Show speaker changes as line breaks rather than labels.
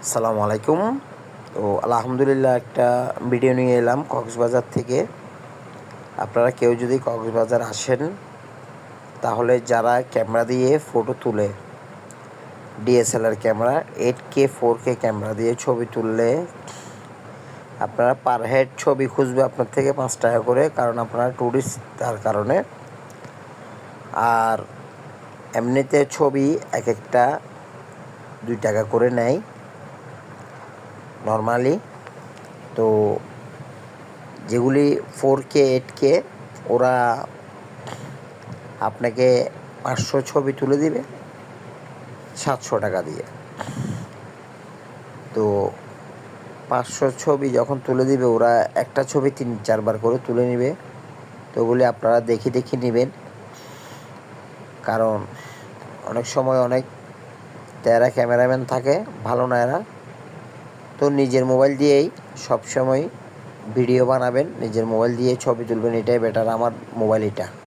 আসসালামু আলাইকুম। তো আলহামদুলিল্লাহ একটা ভিডিও নিয়ে এলাম কক্সবাজার থেকে। আপনারা কেউ যদি কক্সবাজার আসেন তাহলে যারা ক্যামেরা দিয়ে ফটো তুলে, DSLR camera 8K 4K camera দিয়ে ছবি তুললে আপনারা পার হেড ছবি খুঁজবে আপনার থেকে 5 টাকা করে, কারণ আপনারা ট্যুরিস্ট তার কারণে। আর এমনিতে ছবি এক একটা 2 টাকা করে নেয় নর্মালি। তো যেগুলি 4K 8K ওরা আপনাকে 500 ছবি তুলে দিবে 700 টাকা দিয়ে। তো 500 ছবি যখন তুলে দিবে ওরা একটা ছবি 3-4 বার করে তুলে নেবে। তো ওগুলি আপনারা দেখে নেবেন, কারণ অনেক সময় অনেক তেরা ক্যামেরাম্যান থাকে, ভালো না এরা। তো নিজের মোবাইল দিয়েই সবসময় ভিডিও বানাবেন, নিজের মোবাইল দিয়ে ছবি তুলবেন, এটাই বেটার। আমার মোবাইল এটা।